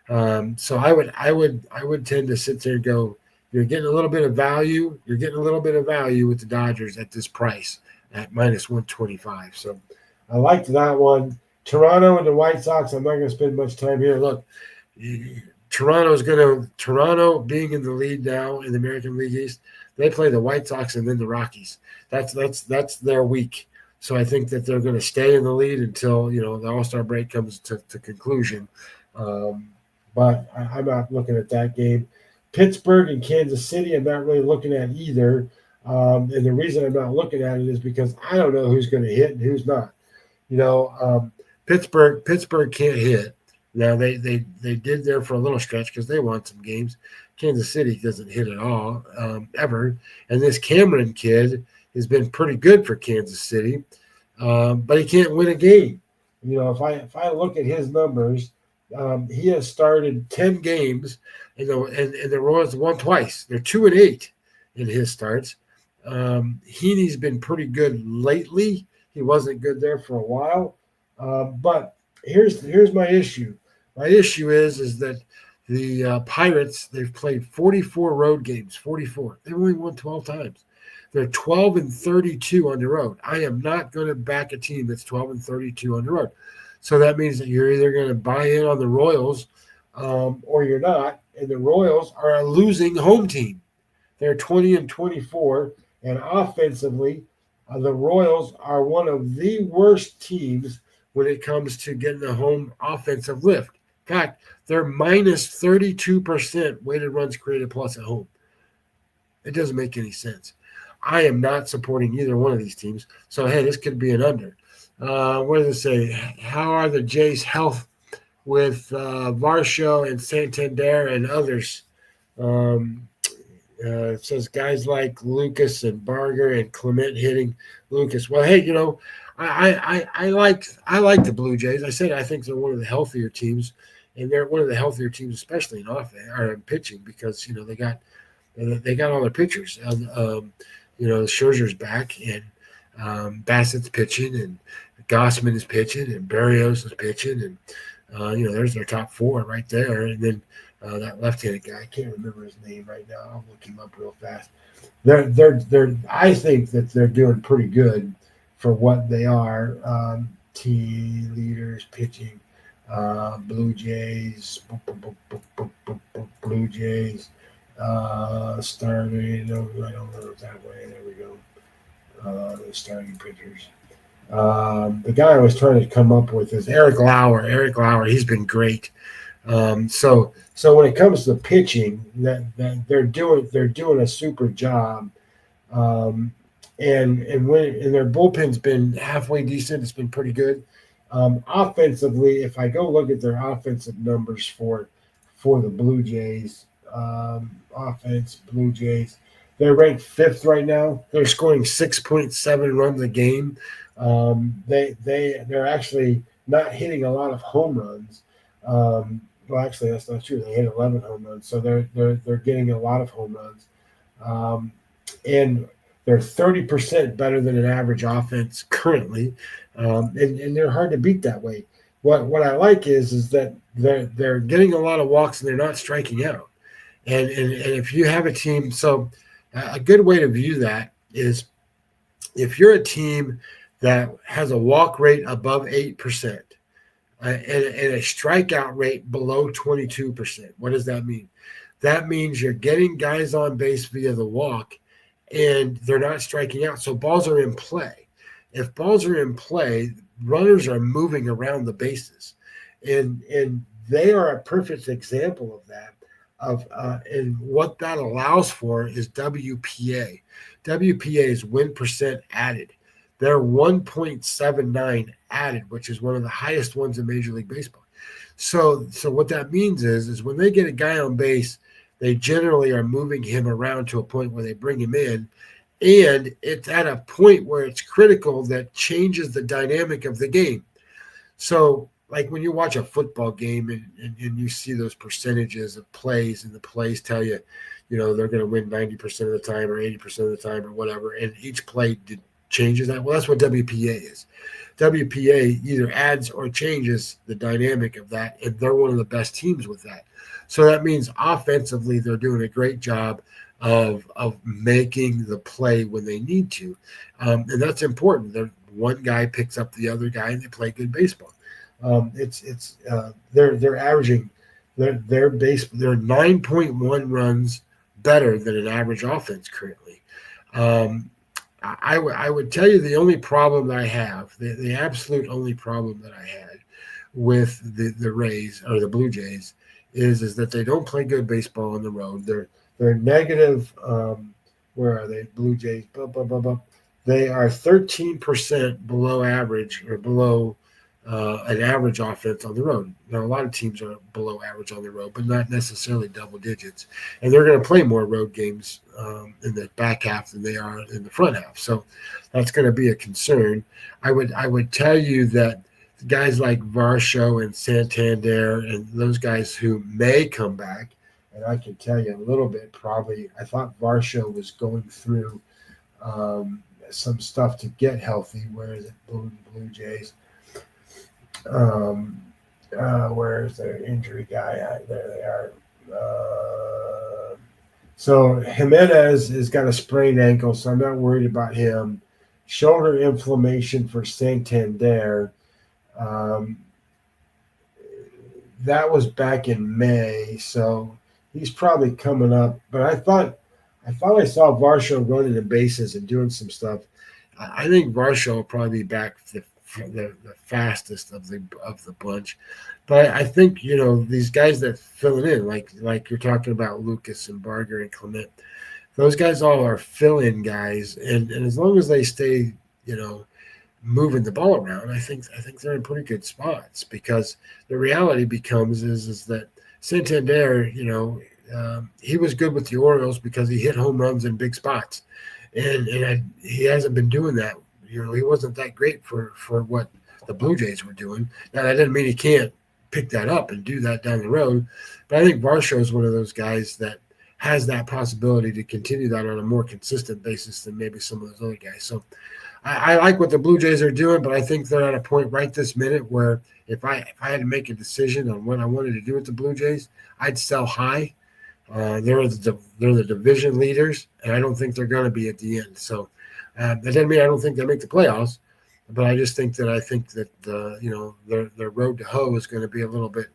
So I would tend to sit there and go, You're getting a little bit of value. You're getting a little bit of value with the Dodgers at this price at -125. So I liked that one. Toronto and the White Sox, I'm not going to spend much time here. Look, Toronto being in the lead now in the American League East, they play the White Sox and then the Rockies. That's their week. So I think that they're going to stay in the lead until, the All-Star break comes to conclusion. But I'm not looking at that game. Pittsburgh and Kansas City, I'm not really looking at either. And the reason I'm not looking at it is because I don't know who's going to hit and who's not. Pittsburgh can't hit. Now they did there for a little stretch because they won some games. Kansas City doesn't hit at all ever. And this Cameron kid has been pretty good for Kansas City, but he can't win a game. If I look at his numbers, he has started 10 games, and the Royals won twice. They're 2-8 in his starts. Heaney's been pretty good lately. He wasn't good there for a while, but here's my issue. My issue is that the Pirates, they've played 44 road games. 44. They've only won 12 times. They're 12-32 on the road. I am not going to back a team that's 12-32 on the road. So that means that you're either going to buy in on the Royals or you're not. And the Royals are a losing home team. They're 20-24, and offensively, the Royals are one of the worst teams when it comes to getting a home offensive lift. In fact, they're -32% weighted runs created plus at home. It doesn't make any sense. I am not supporting either one of these teams. So, hey, this could be an under. What does it say? How are the Jays' health with Varsho and Santander and others? It says guys like Lucas and Barger and Clement hitting Lucas. Well, hey, I like the Blue Jays. I said I think they're one of the healthier teams, and they're one of the healthier teams, especially in offense or in pitching, because they got all their pitchers. Scherzer's back, and Bassett's pitching, and Gossman is pitching, and Berrios is pitching, and there's their top four right there, and then that left-handed guy, I can't remember his name right now. I'll look him up real fast. I think that they're doing pretty good for what they are. Team leaders pitching, Blue Jays, starting. I don't know that way. There we go. The starting pitchers. The guy I was trying to come up with is Eric Lauer. Eric Lauer, he's been great. So when it comes to pitching, that they're doing a super job, and their bullpen's been halfway decent. It's been pretty good. Offensively, if I go look at their offensive numbers for the Blue Jays, Blue Jays, they're ranked 5th right now. They're scoring 6.7 runs a game. They're actually not hitting a lot of home runs. Well, actually, that's not true. They hit 11 home runs, so they're getting a lot of home runs, and they're 30% better than an average offense currently, and they're hard to beat that way. What I like is that they're getting a lot of walks and they're not striking out, and if you have a team, so a good way to view that is if you're a team that has a walk rate above 8%. And a strikeout rate below 22%. What does that mean? That means you're getting guys on base via the walk, and they're not striking out. So balls are in play. If balls are in play, runners are moving around the bases, and they are a perfect example of that. And what that allows for is WPA. WPA is win percent added. They're 1.79 added, which is one of the highest ones in Major League Baseball. So what that means is when they get a guy on base, they generally are moving him around to a point where they bring him in, and it's at a point where it's critical that changes the dynamic of the game. So like when you watch a football game and you see those percentages of plays, and the plays tell you, they're going to win 90% of the time or 80% of the time or whatever, and each play changes that. Well, that's what WPA is. WPA either adds or changes the dynamic of that, and they're one of the best teams with that. So that means offensively they're doing a great job. of making the play when they need to, and that's important. One guy picks up the other guy, and they play good baseball. They're averaging they're 9.1 runs better than an average offense currently. I would tell you the only problem that I have, the absolute only problem that I had with the Rays or the Blue Jays is that they don't play good baseball on the road. They're negative. Where are they? Blue Jays. Blah, blah, blah, blah. They are 13% below average or below an average offense on the road. Now, a lot of teams are below average on the road, but not necessarily double digits. And they're going to play more road games in the back half than they are in the front half. So that's going to be a concern. I would tell you that guys like Varsho and Santander and those guys who may come back, and I can tell you a little bit probably, I thought Varsho was going through some stuff to get healthy. Where is it? Blue Jays. Where's their injury guy at? There they are. So Jimenez has got a sprained ankle, so I'm not worried about him. Shoulder inflammation for Santander. That was back in May, so he's probably coming up. But I thought I saw Varsho running the bases and doing some stuff. I think Varsho will probably be back the fastest of the bunch. But I think, these guys that fill it in, like you're talking about Lucas and Barger and Clement, those guys all are fill-in guys. And as long as they stay, moving the ball around, I think they're in pretty good spots, because the reality becomes is that Santander, he was good with the Orioles because he hit home runs in big spots. And he hasn't been doing that. He wasn't that great for what the Blue Jays were doing. Now, that doesn't mean he can't pick that up and do that down the road. But I think Varsho is one of those guys that has that possibility to continue that on a more consistent basis than maybe some of those other guys. So I like what the Blue Jays are doing, but I think they're at a point right this minute where if I had to make a decision on what I wanted to do with the Blue Jays, I'd sell high. They're the division leaders, and I don't think they're going to be at the end. So that doesn't mean I don't think they make the playoffs, but I just think that their road to hoe is going to be a little bit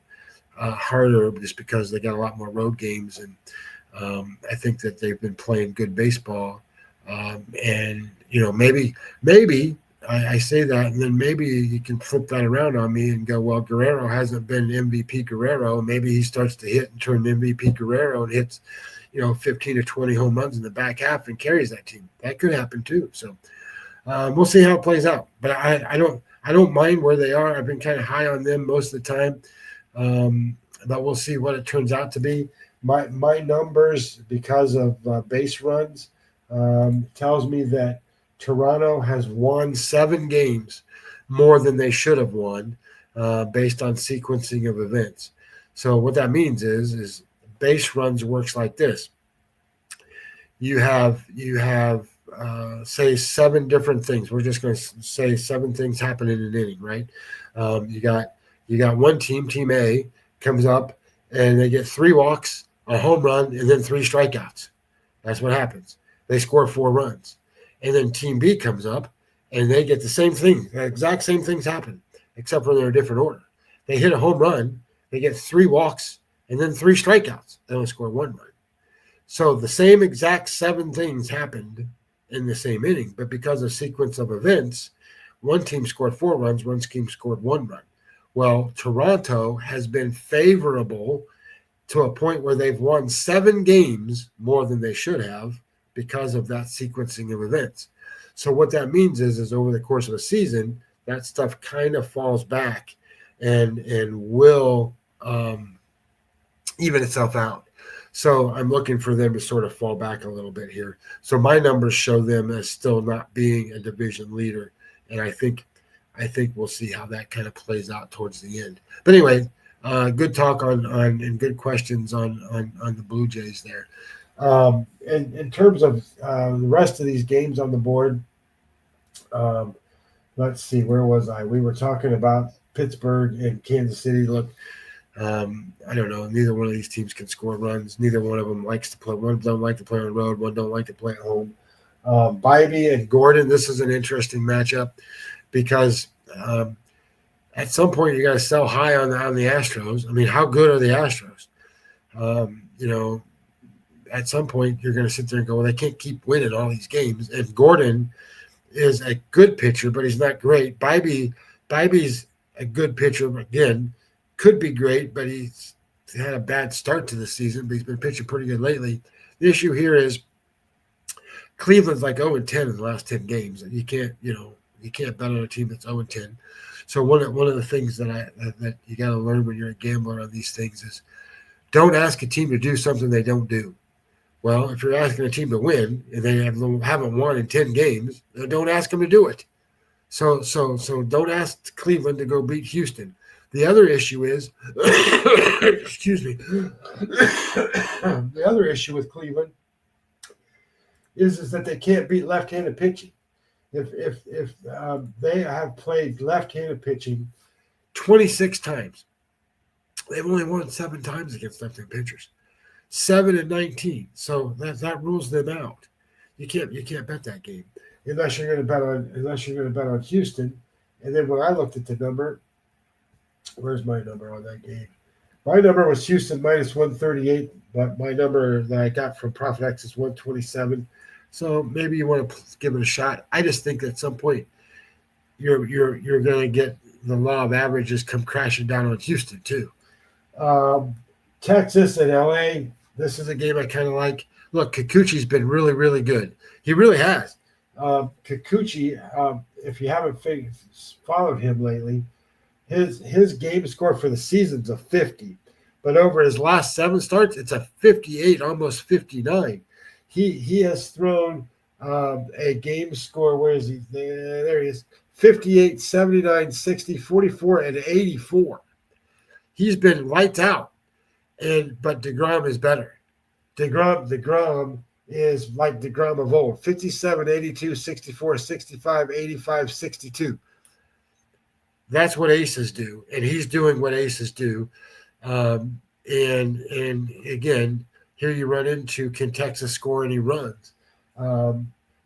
harder, just because they got a lot more road games, and I think that they've been playing good baseball, and maybe I say that, and then maybe you can flip that around on me and go, well, Guerrero hasn't been MVP Guerrero. Maybe he starts to hit and turn MVP Guerrero and hits, 15 or 20 home runs in the back half and carries that team. That could happen too. So we'll see how it plays out. But I don't mind where they are. I've been kind of high on them most of the time. But we'll see what it turns out to be. My numbers, because of base runs, tells me that Toronto has won 7 games more than they should have won, based on sequencing of events. So what that means is base runs works like this. You have say 7 different things. We're just going to say 7 things happen in an inning, right? You got one team A, comes up and they get 3 walks, a home run, and then 3 strikeouts. That's what happens. They score 4 runs. And then team B comes up and they get the same thing. The exact same things happen, except for they're a different order. They hit a home run, they get 3 walks, and then 3 strikeouts. They only score 1 run. So the same exact 7 things happened in the same inning, but because of sequence of events, one team scored 4 runs, one team scored 1 run. Well, Toronto has been favorable to a point where they've won 7 games more than they should have because of that sequencing of events. So what that means is over the course of a season, that stuff kind of falls back and will even itself out. So I'm looking for them to sort of fall back a little bit here. So my numbers show them as still not being a division leader, and I think we'll see how that kind of plays out towards the end. But anyway, good talk on and good questions on the Blue Jays there. In terms of the rest of these games on the board, let's see, where was I? We were talking about Pittsburgh and Kansas City. Look, I don't know. Neither one of these teams can score runs. Neither one of them likes to play. One don't like to play on the road. One don't like to play at home. Bybee and Gordon, this is an interesting matchup because at some point you got to sell high on the Astros. I mean, how good are the Astros? At some point you're going to sit there and go, well, they can't keep winning all these games. And Gordon is a good pitcher, but he's not great. Bybee's a good pitcher, but again, could be great, but he's had a bad start to the season, but he's been pitching pretty good lately. The issue here is Cleveland's like 0-10 in the last 10 games. You can't bet on a team that's 0-10. So one of the things that you got to learn when you're a gambler on these things is don't ask a team to do something they don't do. Well, if you're asking a team to win and they haven't won in 10 games, don't ask them to do it. So don't ask Cleveland to go beat Houston. The other issue is, excuse me, the other issue with Cleveland is that they can't beat left-handed pitching. If they have played left-handed pitching 26 times, they've only won 7 times against left-handed pitchers, 7-19. So that rules them out. You can't bet that game unless you're going to bet on Houston. And then when I looked at the number, where's my number on that game? My number was Houston minus 138, but my number that I got from ProfitX is 127. So maybe you want to give it a shot. I just think at some point you're going to get the law of averages come crashing down on Houston too. Texas and LA. This is a game I kind of like. Look, Kikuchi's been really, really good. He really has. Kikuchi, if you haven't followed him lately, his game score for the season's a 50, but over his last 7 starts, it's a 58, almost 59. He has thrown a game score. Where is he? There he is. 58, 79, 60, 44, and 84. He's been lights out, but DeGrom is better. DeGrom is like DeGrom of old. 57, 82, 64, 65, 85, 62. That's what aces do, and he's doing what aces do. And again, here you run into, can Texas score any runs?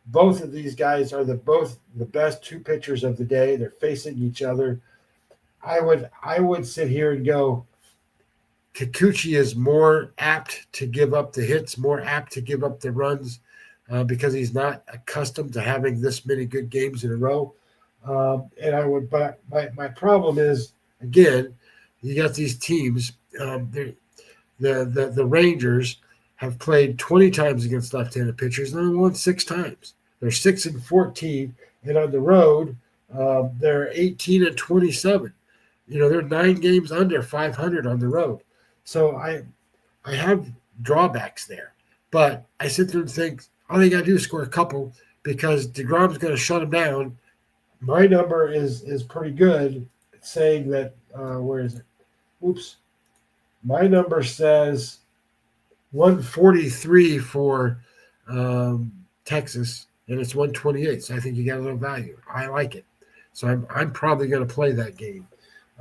Both of these guys are both the best 2 pitchers of the day. They're facing each other. I would sit here and go, Kikuchi is more apt to give up the hits, more apt to give up the runs because he's not accustomed to having this many good games in a row. But my problem is, again, you got these teams. The Rangers have played 20 times against left-handed pitchers and only won 6 times. They're 6-14, and on the road, they're 18-27. They're 9 games under 500 on the road. So I have drawbacks there, but I sit there and think all they got to do is score a couple because DeGrom's going to shut them down. My number is pretty good, saying that where is it? Oops. My number says 143 for Texas, and it's 128. So I think you got a little value. I like it. So I'm probably going to play that game.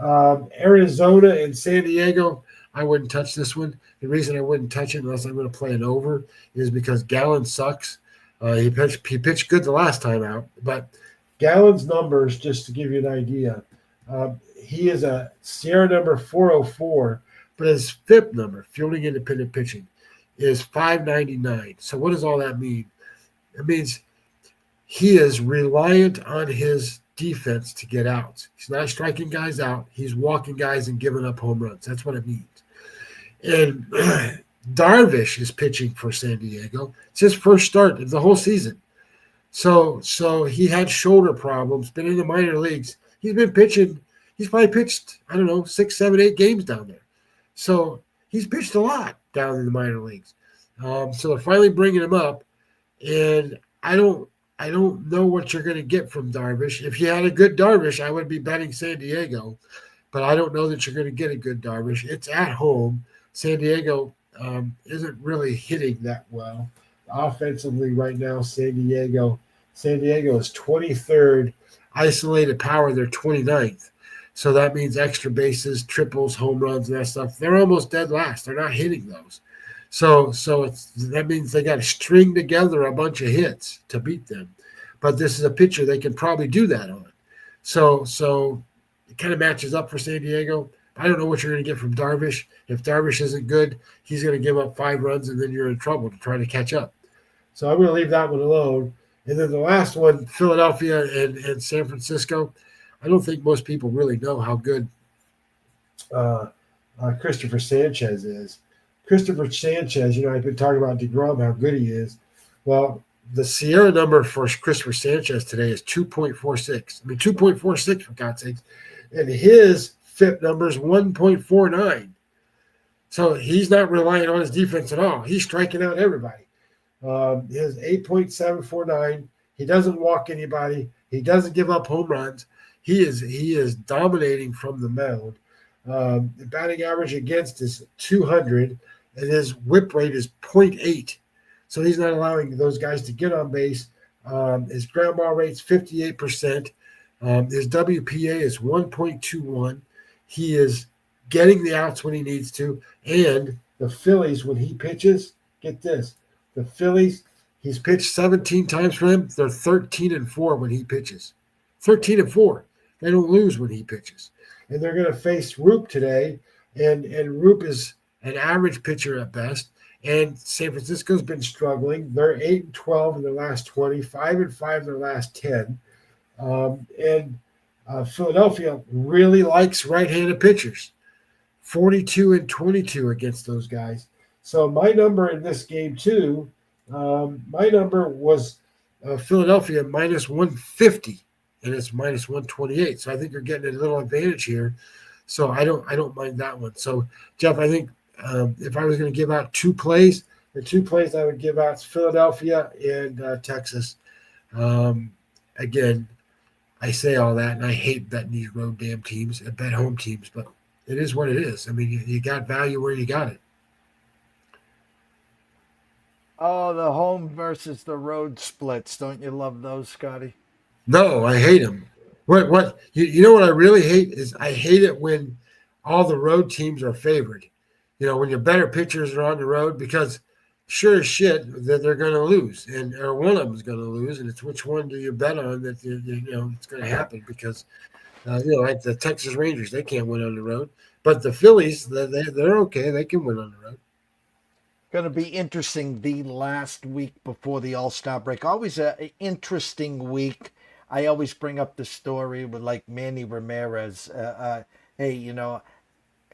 Arizona and San Diego, I wouldn't touch this one. The reason I wouldn't touch it unless I'm going to play an over is because Gallen sucks. He pitched good the last time out, but Gallen's numbers, just to give you an idea, he is a Sierra number 404, but his FIP number, fielding independent pitching, is 599. So what does all that mean? It means he is reliant on his defense to get outs. He's not striking guys out. He's walking guys and giving up home runs. That's what it means. And Darvish is pitching for San Diego. It's his first start of the whole season. So he had shoulder problems, been in the minor leagues. He's been pitching. He's probably pitched, 6, 7, 8 games down there. So he's pitched a lot down in the minor leagues. So they're finally bringing him up. And I don't know what you're going to get from Darvish. If you had a good Darvish, I would be betting San Diego. But I don't know that you're going to get a good Darvish. It's at home. San Diego isn't really hitting that well. Offensively right now, San Diego is 23rd. Isolated power, they're 29th. So that means extra bases, triples, home runs, and that stuff. They're almost dead last. They're not hitting those. So that means they got to string together a bunch of hits to beat them. But this is a pitcher they can probably do that on. So it kind of matches up for San Diego. I don't know what you're going to get from Darvish. If Darvish isn't good, he's going to give up 5 runs, and then you're in trouble to try to catch up. So I'm going to leave that one alone. And then the last one, Philadelphia and San Francisco. I don't think most people really know how good Christopher Sanchez is. Christopher Sanchez, I've been talking about DeGrom, how good he is. Well, the Sierra number for Christopher Sanchez today is 2.46. 2.46 for God's sakes. And his FIP number is 1.49. So he's not relying on his defense at all. He's striking out everybody. His 8.749. He doesn't walk anybody. He doesn't give up home runs. He is dominating from the mound. The batting average against is 200, and his whip rate is 0.8. So he's not allowing those guys to get on base. His ground ball rate's 58%. His WPA is 1.21. He is getting the outs when he needs to. And the Phillies, when he pitches, get this. The Phillies, he's pitched 17 times for them. They're 13-4 when he pitches. 13-4. They don't lose when he pitches. And they're going to face Roop today. And Roop is an average pitcher at best. And San Francisco's been struggling. They're 8-12 in their last 20, 5-5 in their last 10. Philadelphia really likes right-handed pitchers. 42-22 against those guys. So my number in this game too, my number was Philadelphia minus 150, and it's minus 128. So I think you're getting a little advantage here. So I don't mind that one. So Jeff, I think if I was going to give out 2 plays, the 2 plays I would give out is Philadelphia and Texas. Again, I say all that, and I hate betting these road damn teams and bet home teams, but it is what it is. I mean, you got value where you got it. Oh, the home versus the road splits. Don't you love those, Scotty? No, I hate them. What you know what I really hate is I hate it when all the road teams are favored. When your better pitchers are on the road, because sure as shit that they're going to lose, or one of them is going to lose, and it's which one do you bet on that it's going to happen, because like the Texas Rangers, they can't win on the road, but the Phillies, they're okay, they can win on the road. Going to be interesting the last week before the All-Star break. Always an interesting week. I always bring up the story with like Manny Ramirez. Hey, I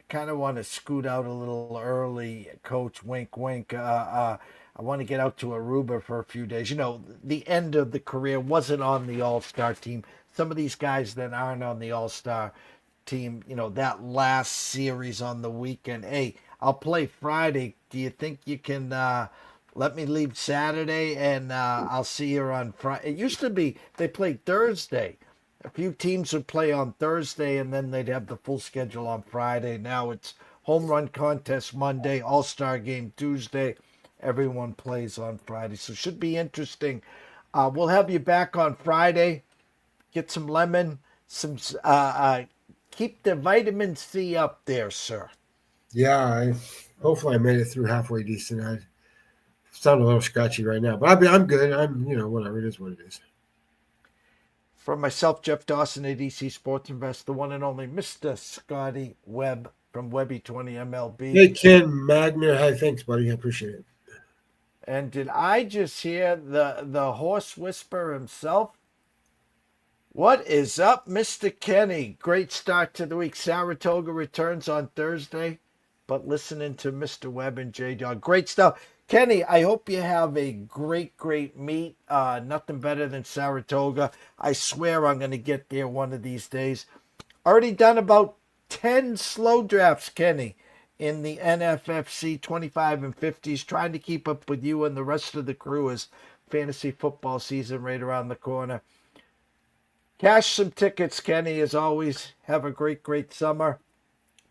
kind of want to scoot out a little early, coach, wink, wink. I want to get out to Aruba for a few days. The end of the career wasn't on the All-Star team. Some of these guys that aren't on the All-Star team, that last series on the weekend. Hey, I'll play Friday. Do you think you can let me leave Saturday and I'll see you on Friday? It used to be they played Thursday. A few teams would play on Thursday and then they'd have the full schedule on Friday. Now it's home run contest Monday, All-Star game Tuesday. Everyone plays on Friday. So it should be interesting. We'll have you back on Friday. Get some lemon, keep the vitamin C up there, sir. Yeah, hopefully I made it through halfway decent. I sound a little scratchy right now, but I'm good. I'm whatever, it is what it is. For myself, Jeff Dawson, ADC Sports Invest, the one and only Mr. Scottie Webb from Webby20 MLB. Hey, Ken Magner. Hey, thanks, buddy. I appreciate it. And did I just hear the horse whisperer himself? What is up, Mr. Kenny? Great start to the week. Saratoga returns on Thursday, but listening to Mr. Webb and J-Dog. Great stuff. Kenny, I hope you have a great, great meet. Nothing better than Saratoga. I swear I'm going to get there one of these days. Already done about 10 slow drafts, Kenny, in the NFFC 25 and 50s, trying to keep up with you and the rest of the crew as fantasy football season right around the corner. Cash some tickets, Kenny, as always. Have a great, great summer.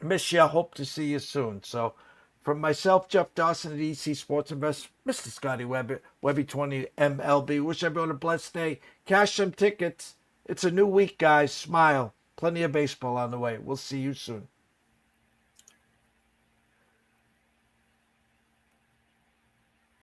Miss you. Hope to see you soon. So, from myself, Jeff Dawson at EC Sports Invest, Mr. Scottie Webb, Webby20 MLB. Wish everyone a blessed day. Cash some tickets. It's a new week, guys. Smile. Plenty of baseball on the way. We'll see you soon.